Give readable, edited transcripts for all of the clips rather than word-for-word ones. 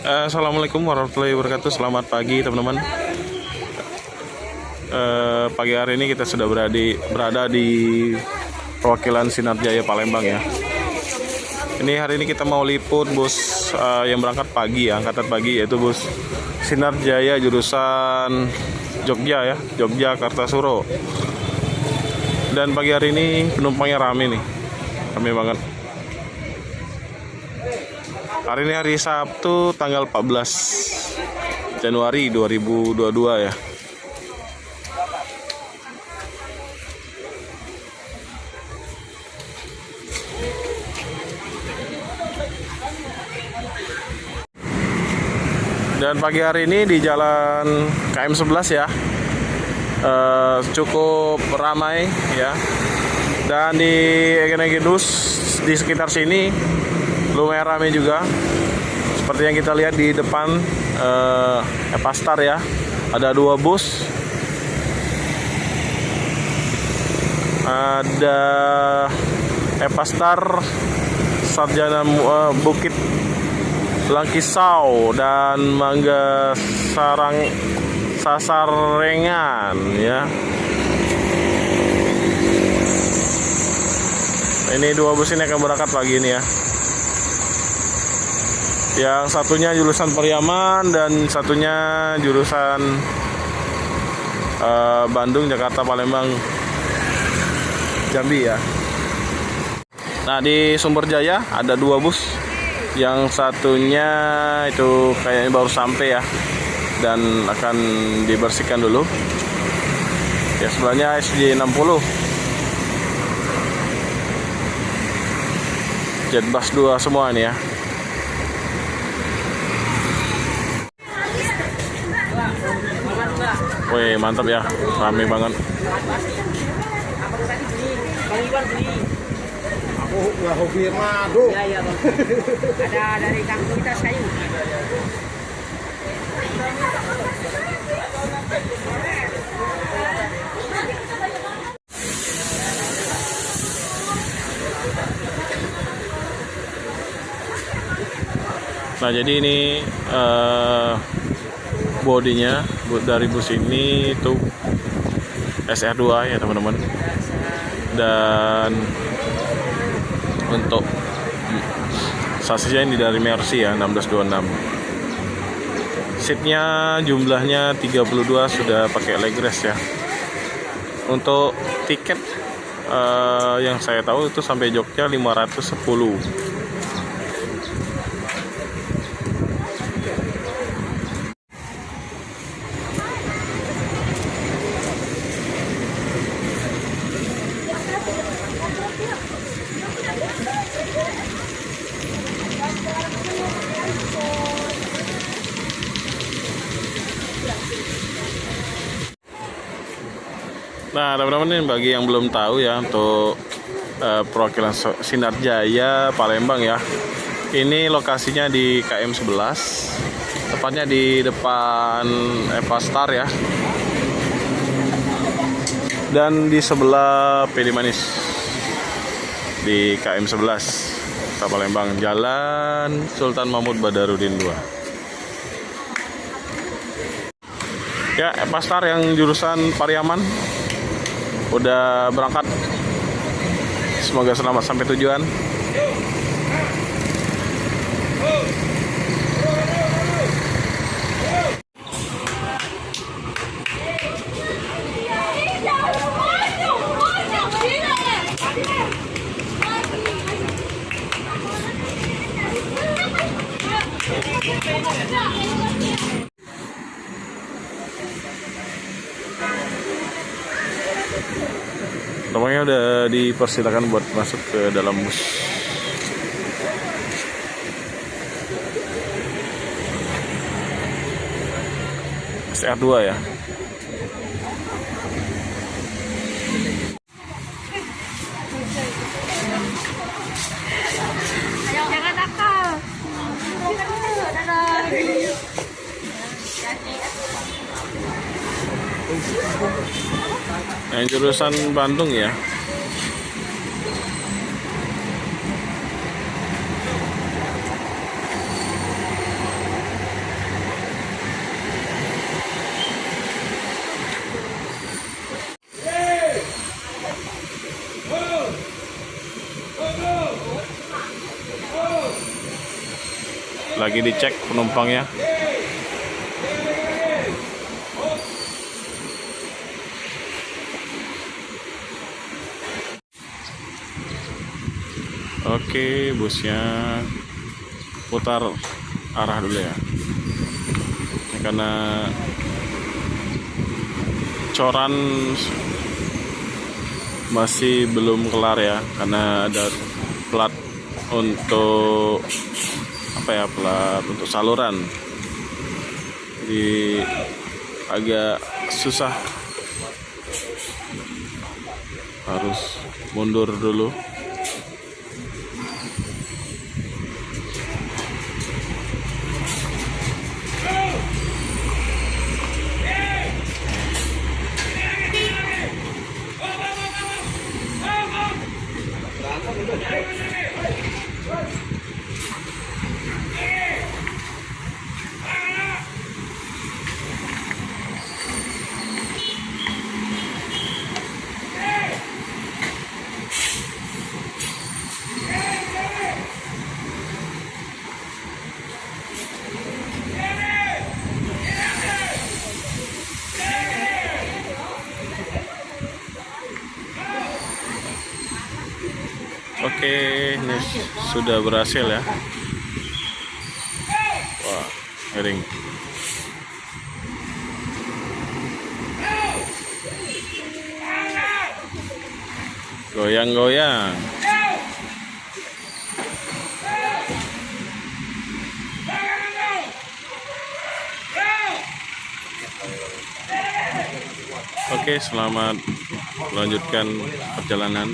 Assalamualaikum warahmatullahi wabarakatuh. Selamat pagi teman-teman. Pagi hari ini kita sudah berada di perwakilan Sinar Jaya Palembang ya. Ini hari ini kita mau liput bus yang berangkat pagi ya, angkatan pagi, yaitu bus Sinar Jaya jurusan Jogja ya, Jogja Kartasuro. Dan pagi hari ini penumpangnya rame nih, rame banget. Hari ini hari Sabtu tanggal 14 Januari 2022 ya. Dan pagi hari ini di jalan KM 11 ya, cukup ramai ya. Dan di Egenegedus di sekitar sini lumayan ramai juga. Seperti yang kita lihat di depan Epastar ya, ada 2 bus, ada Epastar Sarjana Bukit Langkisau dan Mangga Sasarengan ya. Ini 2 bus ini akan berangkat pagi ini ya. Yang satunya jurusan Pariaman dan satunya jurusan Bandung, Jakarta, Palembang, Jambi ya. Nah, di Sumberjaya ada 2 bus. Yang satunya itu kayaknya baru sampai ya, dan akan dibersihkan dulu. Ya, sebelahnya SJ 60, Jetbus 2 semua ini ya. Wih, mantap ya, rame banget. Aku nggak hobi madu. Iya bang. Ada dari kampung kita kayu. Nah, jadi ini bodinya dari bus ini itu SR2 ya teman-teman. Dan untuk sasisnya ini dari Mercy ya, 1626. Seatnya jumlahnya 32, sudah pakai leg rest ya. Untuk tiket yang saya tahu itu sampai Jogja 510. Nah, teman-teman, ini bagi yang belum tahu ya, untuk perwakilan Sinar Jaya Palembang ya. Ini lokasinya di KM 11, tepatnya di depan Epastar ya. Dan di sebelah PD Manis di KM 11 Kota Palembang, Jalan Sultan Mahmud Badarudin 2. Ya, Epastar yang jurusan Pariaman udah berangkat. Semoga selamat sampai tujuan. Namanya udah dipersilakan buat masuk ke dalam bus. SR2 ya. Jangan nakal. Yang jurusan Bandung ya. Lagi dicek penumpangnya. Oke, busnya putar arah dulu ya. Ini karena coran masih belum kelar ya, karena ada plat untuk plat untuk saluran, jadi agak susah, harus mundur dulu. Oke, ini sudah berhasil ya. Wah, miring. Goyang-goyang. Oke, selamat melanjutkan perjalanan.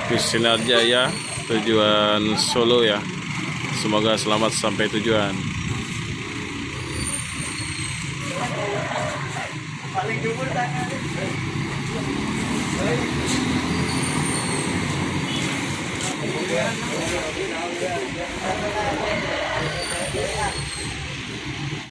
Bis Sinar Jaya tujuan Solo ya. Semoga selamat sampai tujuan.